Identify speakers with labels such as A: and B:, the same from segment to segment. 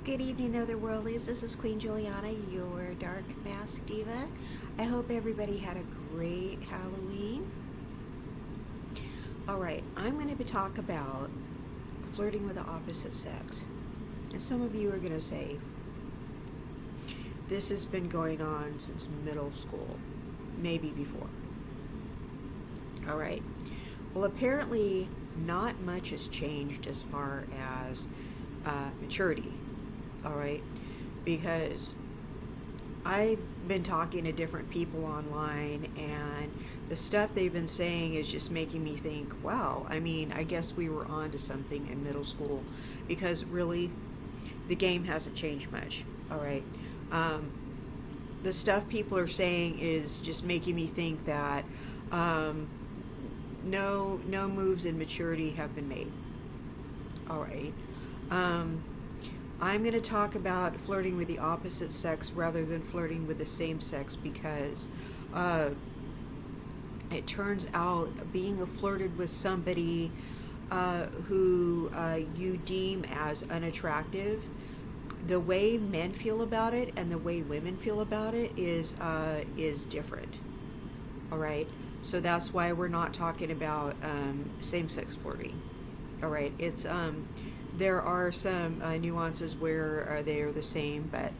A: Good evening, Otherworldlies. This is Queen Juliana, your Dark Mask Diva. I hope everybody had a great Halloween. Alright, I'm going to talk about flirting with the opposite sex. And some of you are going to say, this has been going on since middle school, maybe before. Alright, well, apparently not much has changed as far as maturity. All right, because I've been talking to different people online, and the stuff they've been saying is just making me think, wow, I mean, I guess we were on to something in middle school, because really, the game hasn't changed much. All right, the stuff people are saying is just making me think that no moves in maturity have been made. All right. I'm going to talk about flirting with the opposite sex rather than flirting with the same sex, because it turns out being flirted with somebody who you deem as unattractive, the way men feel about it and the way women feel about it is different. All right, so that's why we're not talking about same-sex flirting. All right, it's there are some nuances where they are the same, but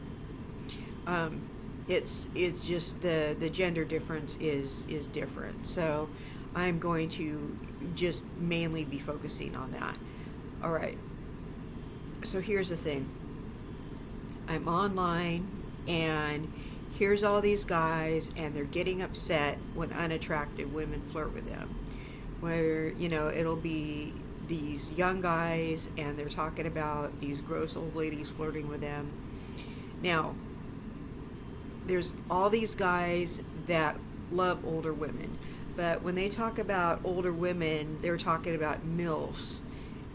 A: it's just the gender difference is different. So I'm going to just mainly be focusing on that. All right. So here's the thing. I'm online, and here's all these guys, and they're getting upset when unattractive women flirt with them. Where, it'll be these young guys, and they're talking about these gross old ladies flirting with them. Now, there's all these guys that love older women, but when they talk about older women, they're talking about MILFs,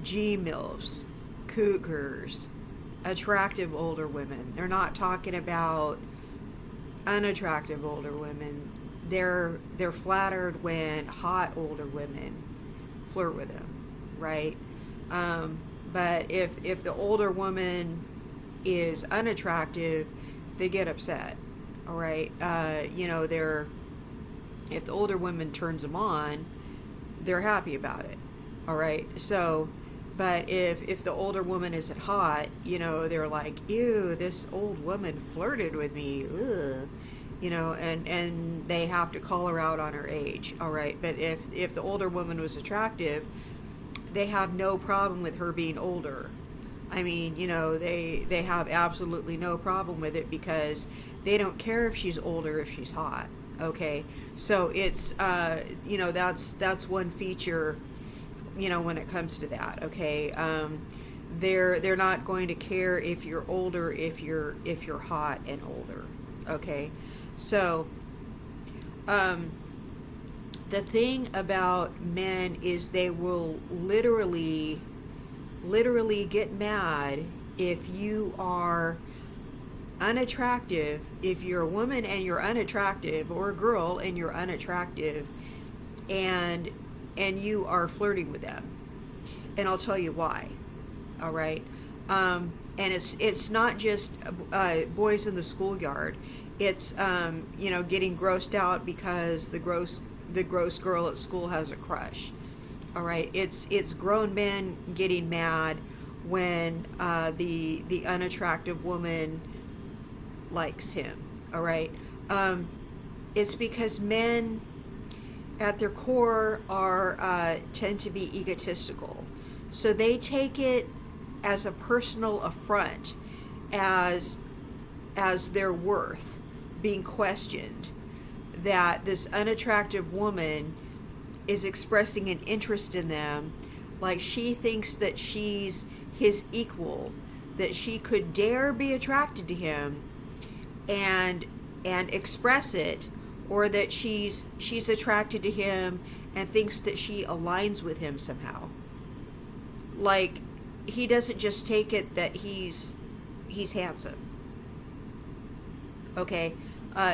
A: G-MILFs, cougars, attractive older women. They're not talking about unattractive older women. They're flattered when hot older women flirt with them. Right? But if the older woman is unattractive, they get upset. All right? If the older woman turns them on, they're happy about it. All right? So, but if the older woman isn't hot, they're like, ew, this old woman flirted with me. Ugh. And they have to call her out on her age. All right? But if the older woman was attractive, they have no problem with her being older. I mean, they have absolutely no problem with it, because they don't care if she's older, if she's hot. Okay, so it's that's one feature, when it comes to that. Okay, they're not going to care if you're older, if you're hot and older. Okay, so the thing about men is they will literally get mad if you are unattractive. If you're a woman and you're unattractive, or a girl and you're unattractive, and you are flirting with them. And I'll tell you why. All right. And it's not just boys in the schoolyard. It's getting grossed out because the gross girl at school has a crush. All right, it's grown men getting mad when the unattractive woman likes him. All right, it's because men at their core are tend to be egotistical, so they take it as a personal affront, as their worth being questioned, that this unattractive woman is expressing an interest in them, like she thinks that she's his equal, that she could dare be attracted to him and express it, or that she's attracted to him and thinks that she aligns with him somehow. Like, he doesn't just take it that he's handsome. Okay,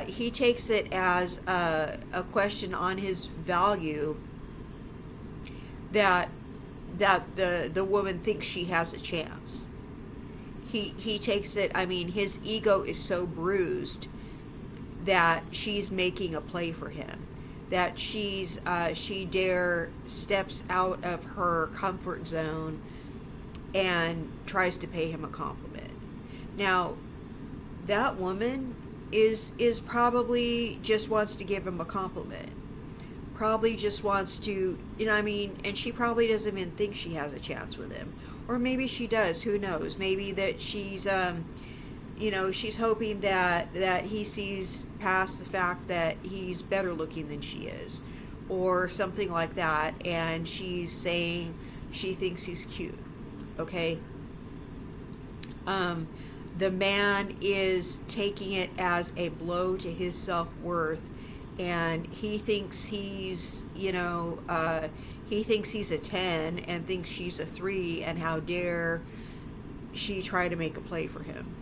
A: he takes it as a question on his value, that the woman thinks she has a chance. he takes it, I mean, his ego is so bruised that she's making a play for him, that she dare steps out of her comfort zone and tries to pay him a compliment. Now, that woman is probably just wants to give him a compliment. Probably just wants to, I mean, and she probably doesn't even think she has a chance with him. Or maybe she does, who knows? Maybe that she's she's hoping that he sees past the fact that he's better looking than she is, or something like that, and she's saying she thinks he's cute. Okay. The man is taking it as a blow to his self-worth, and he thinks he's he thinks he's a 10 and thinks she's a 3, and how dare she try to make a play for him.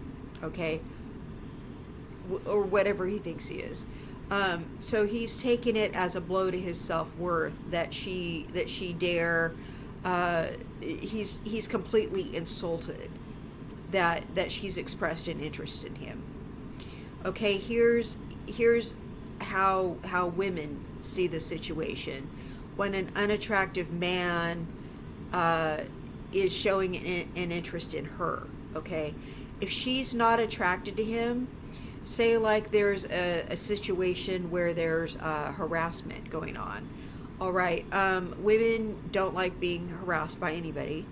A: Okay. Or whatever he thinks he is. So he's taken it as a blow to his self-worth that she dare, he's completely insulted that she's expressed an interest in him. Okay, here's how women see the situation. When an unattractive man is showing an interest in her, okay? If she's not attracted to him, say like there's a situation where there's harassment going on. All right, women don't like being harassed by anybody.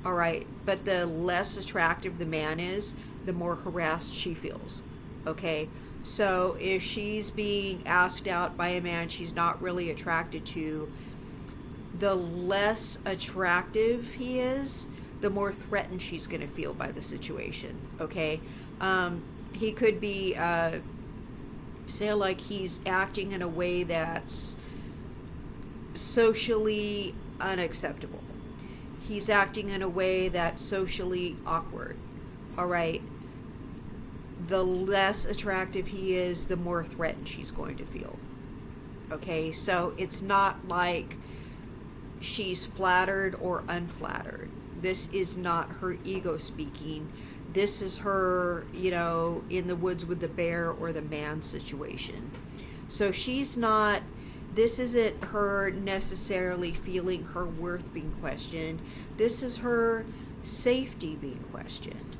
A: All right, but the less attractive the man is, the more harassed she feels. Okay, so if she's being asked out by a man she's not really attracted to, the less attractive he is, the more threatened she's going to feel by the situation. Okay, he could be, say like he's acting in a way that's socially unacceptable. He's acting in a way that's socially awkward. All right. The less attractive he is, the more threatened she's going to feel. Okay, so it's not like she's flattered or unflattered. This is not her ego speaking. This is her, in the woods with the bear or the man situation. So she's not, this isn't her necessarily feeling her worth being questioned. This is her safety being questioned.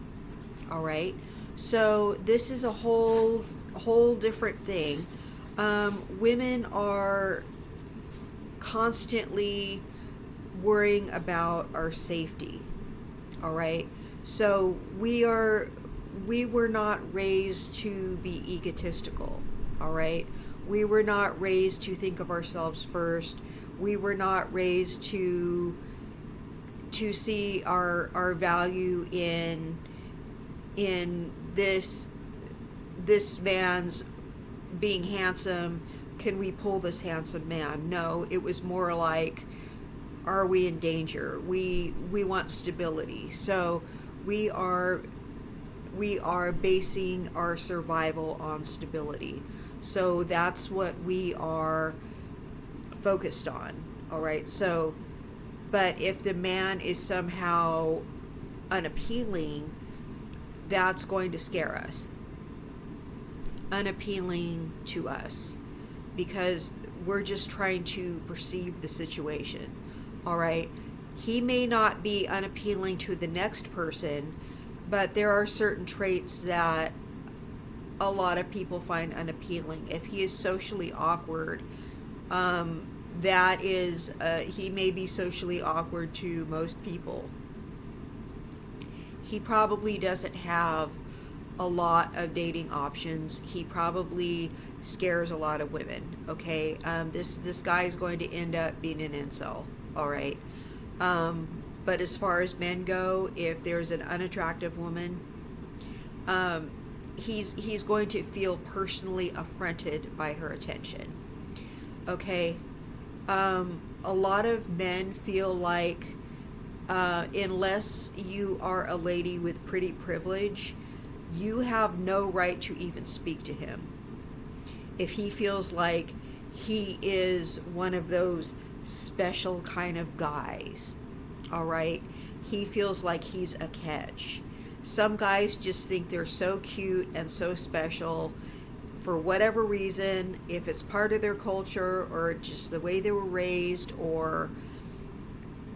A: All right. So this is a whole different thing. Women are constantly worrying about our safety. All right. So we were not raised to be egotistical. All right. We were not raised to think of ourselves first. We were not raised to see our value in this man's being handsome. Can we pull this handsome man? No, it was more like, are we in danger? We want stability. So we are basing our survival on stability. So that's what we are focused on. All right. So, but if the man is somehow unappealing, that's going to scare us. Unappealing to us, because we're just trying to perceive the situation. All right. He may not be unappealing to the next person, but there are certain traits that a lot of people find unappealing. If he is socially awkward, that is, he may be socially awkward to most people. He probably doesn't have a lot of dating options. He probably scares a lot of women. Okay, this guy is going to end up being an incel. All right, but as far as men go, if there's an unattractive woman, he's going to feel personally affronted by her attention. Okay, a lot of men feel like unless you are a lady with pretty privilege, you have no right to even speak to him. If he feels like he is one of those special kind of guys, all right, he feels like he's a catch. Some guys just think they're so cute and so special for whatever reason, if it's part of their culture or just the way they were raised, or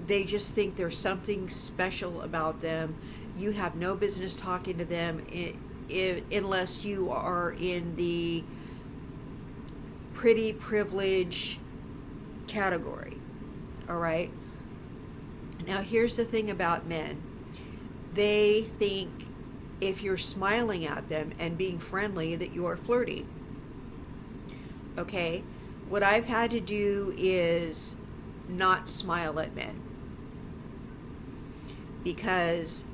A: they just think there's something special about them. You have no business talking to them unless you are in the pretty privilege category. All right? Now, here's the thing about men. They think if you're smiling at them and being friendly that you are flirty. Okay? What I've had to do is not smile at men. Because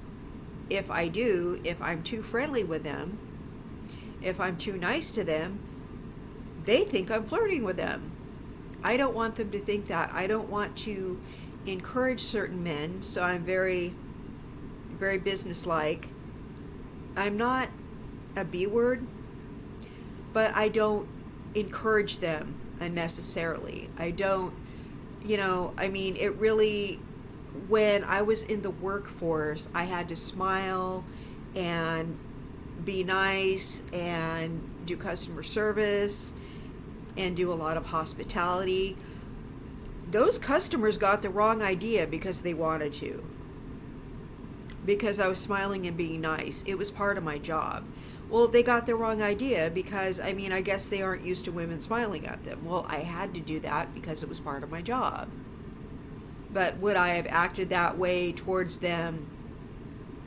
A: if I do, if I'm too friendly with them, if I'm too nice to them, they think I'm flirting with them. I don't want them to think that. I don't want to encourage certain men, so I'm very, very businesslike. I'm not a B word, but I don't encourage them unnecessarily. I don't, it really, when I was in the workforce, I had to smile and be nice and do customer service and do a lot of hospitality. Those customers got the wrong idea because they wanted to. Because I was smiling and being nice. It was part of my job. Well, they got the wrong idea because, I guess they aren't used to women smiling at them. Well, I had to do that because it was part of my job. But would I have acted that way towards them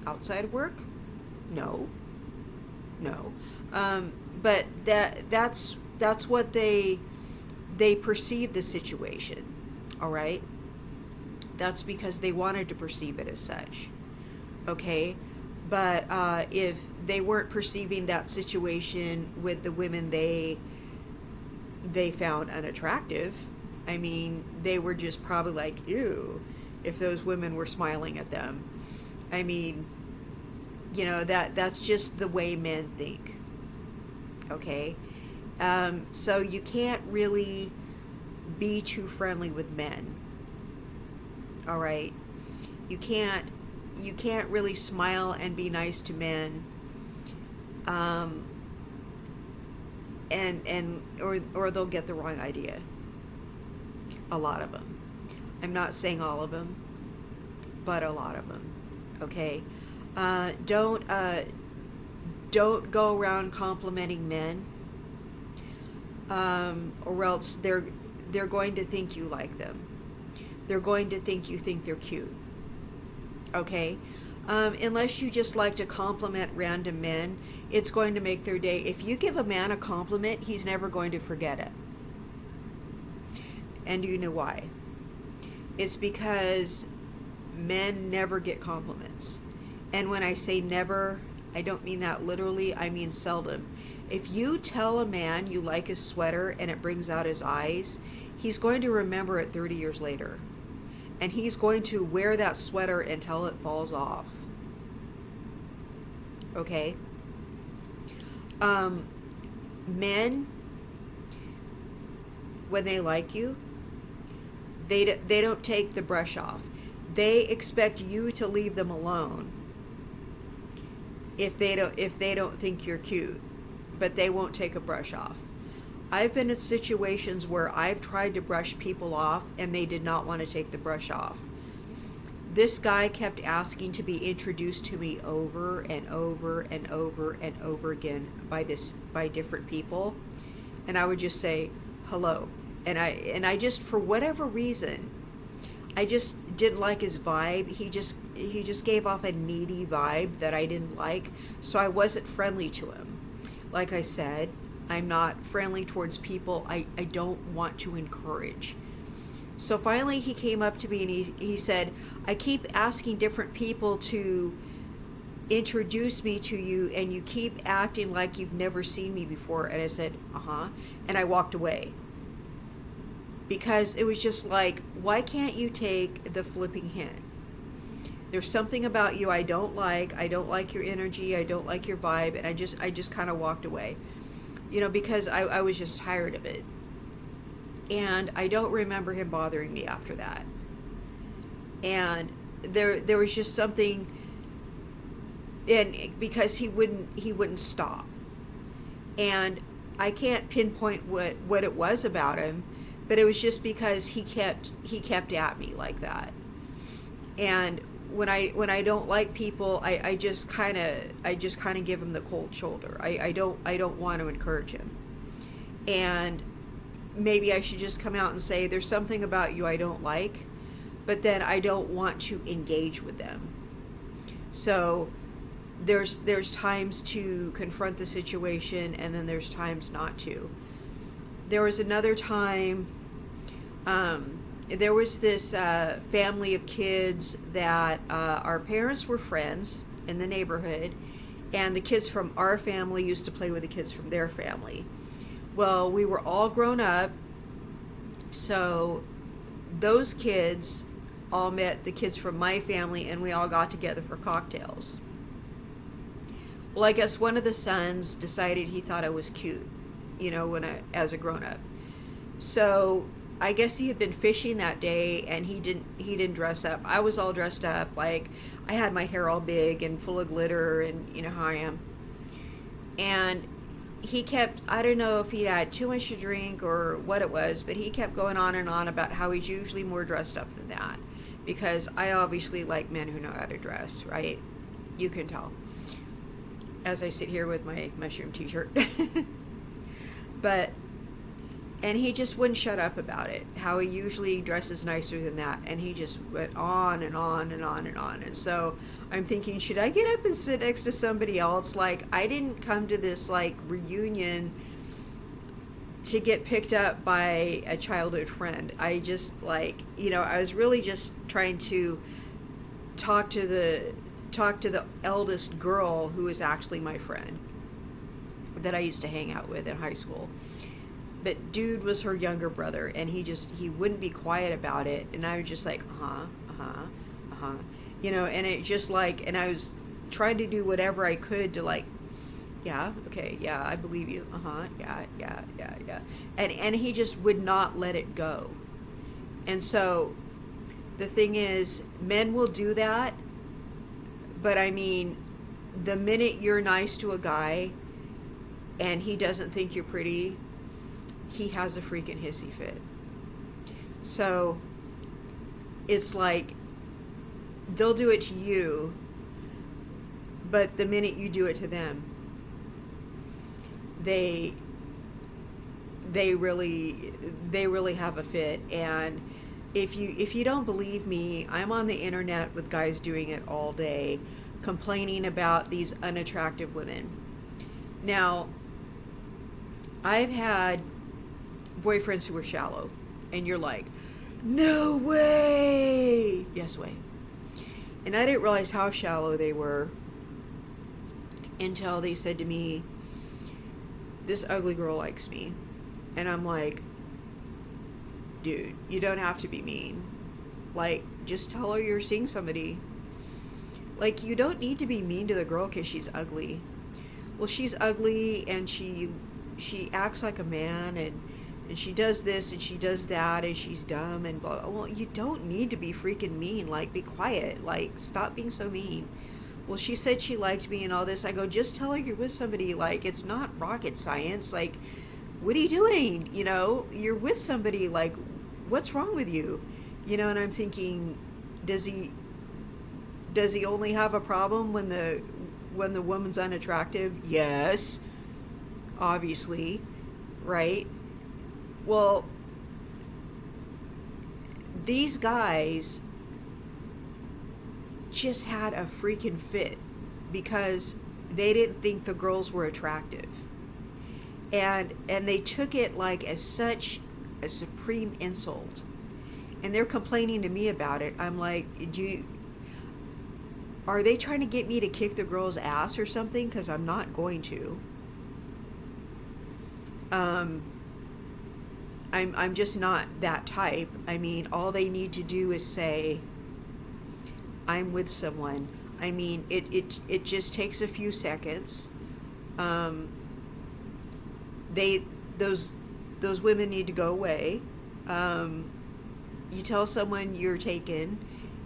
A: outside of work? No. But that's what they perceive the situation. All right? That's because they wanted to perceive it as such. Okay? But if they weren't perceiving that situation with the women they found unattractive, they were just probably like, ew, if those women were smiling at them. That's just the way men think. Okay? So you can't really be too friendly with men. All right? You can't really smile and be nice to men. Or they'll get the wrong idea. A lot of them. I'm not saying all of them, but a lot of them. Okay? Don't go around complimenting men, or else they're going to think you like them. They're going to think you think they're cute. Okay? Unless you just like to compliment random men, it's going to make their day. If you give a man a compliment, he's never going to forget it. And do you know why? It's because men never get compliments. And when I say never, I don't mean that literally, I mean seldom. If you tell a man you like his sweater and it brings out his eyes, he's going to remember it 30 years later. And he's going to wear that sweater until it falls off. Okay? Men, when they like you, they don't take the brush off. They expect you to leave them alone if they don't think you're cute, but they won't take a brush off. I've been in situations where I've tried to brush people off and they did not want to take the brush off. This guy kept asking to be introduced to me over and over and over and over again by different people, and I would just say hello. And I just, for whatever reason, I just didn't like his vibe. He just gave off a needy vibe that I didn't like, so I wasn't friendly to him. Like I said, I'm not friendly towards people I don't want to encourage. So finally he came up to me and he said, I keep asking different people to introduce me to you and you keep acting like you've never seen me before. And I said, uh-huh. And I walked away. Because it was just like, why can't you take the flipping hint? There's something about you I don't like. I don't like your energy. I don't like your vibe. And I just kind of walked away. Because I was just tired of it. And I don't remember him bothering me after that. And there was just something and because he wouldn't stop. And I can't pinpoint what it was about him, but it was just because he kept at me like that. And when I don't like people, I just kind of give him the cold shoulder. I don't want to encourage him. And maybe I should just come out and say there's something about you I don't like, but then I don't want to engage with them. So there's times to confront the situation, and then there's times not to. There was another time, there was this family of kids that our parents were friends in the neighborhood, and the kids from our family used to play with the kids from their family. Well, we were all grown up, so those kids all met the kids from my family, and we all got together for cocktails. Well, I guess one of the sons decided he thought I was cute, as a grown up. So I guess he had been fishing that day, and he didn't dress up. I was all dressed up, like I had my hair all big and full of glitter, and you know how I am. And he kept, I don't know if he had too much to drink or what it was, but he kept going on and on about how he's usually more dressed up than that, because I obviously like men who know how to dress, right? You can tell as I sit here with my mushroom t-shirt. But, and he just wouldn't shut up about it, how he usually dresses nicer than that. And he just went on and on and on and on. And so I'm thinking, should I get up and sit next to somebody else? Like, I didn't come to this, like, reunion to get picked up by a childhood friend. I just, like, I was really just trying to talk to the eldest girl who is actually my friend that I used to hang out with in high school. But dude was her younger brother, and he wouldn't be quiet about it, and I was just like, and it just like, and I was trying to do whatever I could to, like, yeah, okay, yeah, I believe you, yeah, and he just would not let it go. And so the thing is, men will do that, but I mean, the minute you're nice to a guy and he doesn't think you're pretty, he has a freaking hissy fit. So it's like, they'll do it to you, but the minute you do it to them, they really have a fit. And if you don't believe me, I'm on the internet with guys doing it all day, complaining about these unattractive women. Now, I've had boyfriends who were shallow, and you're like, no way. Yes way. And I didn't realize how shallow they were until they said to me, this ugly girl likes me. And I'm like, dude, you don't have to be mean. Like, just tell her you're seeing somebody. Like, you don't need to be mean to the girl because she's ugly. Well, she's ugly, and she acts like a man, and she does this and she does that, and she's dumb and blah. Well, you don't need to be freaking mean. Like, be quiet. Like, stop being so mean. Well, she said she liked me and all this. I go, just tell her you're with somebody. Like, it's not rocket science. Like, what are you doing? You're with somebody. Like, what's wrong with you? And I'm thinking, does he only have a problem when the woman's unattractive? Yes, obviously, right? Well, these guys just had a freaking fit because they didn't think the girls were attractive. And they took it like as such a supreme insult. And they're complaining to me about it. I'm like, are they trying to get me to kick the girl's ass or something? Because I'm not going to. I'm just not that type. I mean, all they need to do is say, I'm with someone. I mean, it just takes a few seconds. Those women need to go away. You tell someone you're taken,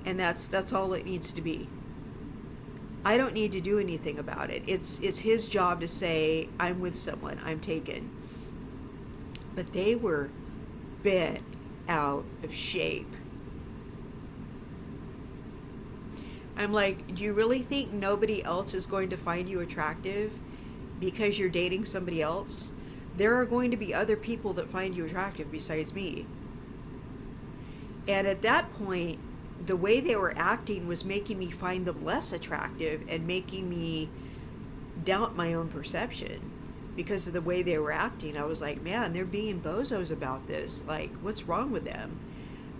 A: and that's all it needs to be. I don't need to do anything about it. It's his job to say, I'm with someone, I'm taken. But they were bent out of shape. I'm like, do you really think nobody else is going to find you attractive because you're dating somebody else? There are going to be other people that find you attractive besides me. And at that point, the way they were acting was making me find them less attractive and making me doubt my own perception because of the way they were acting. I was like, man, they're being bozos about this. Like, what's wrong with them?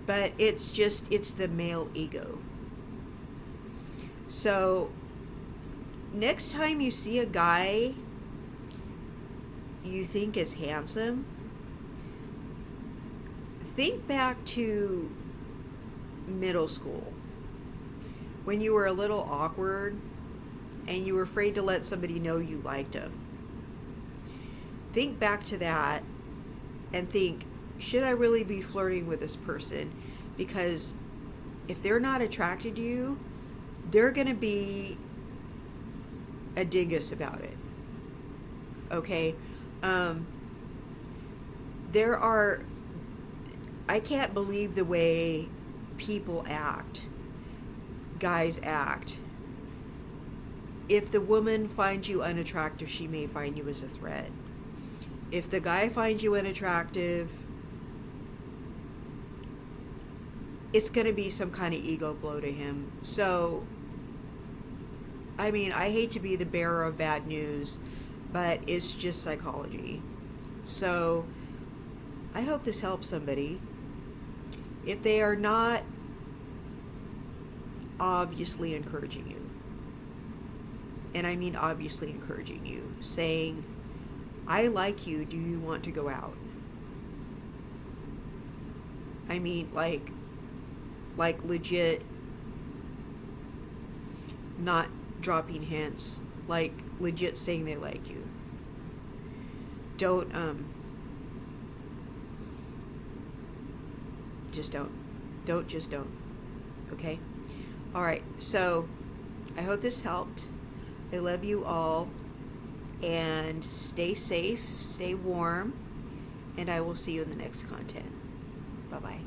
A: But it's the male ego. So next time you see a guy you think is handsome, think back to middle school when you were a little awkward and you were afraid to let somebody know you liked them. Think back to that and think, should I really be flirting with this person? Because if they're not attracted to you, they're going to be a dingus about it. Okay? I can't believe the way people act, guys act. If the woman finds you unattractive, she may find you as a threat. If the guy finds you unattractive, it's going to be some kind of ego blow to him. So, I mean, I hate to be the bearer of bad news, but it's just psychology. So, I hope this helps somebody. If they are not obviously encouraging you, and I mean obviously encouraging you, saying, I like you, do you want to go out? I mean, like legit, not dropping hints, like legit saying they like you. Don't, just don't. Just don't. Okay? Alright, so I hope this helped. I love you all. And stay safe, stay warm, and I will see you in the next content. Bye-bye.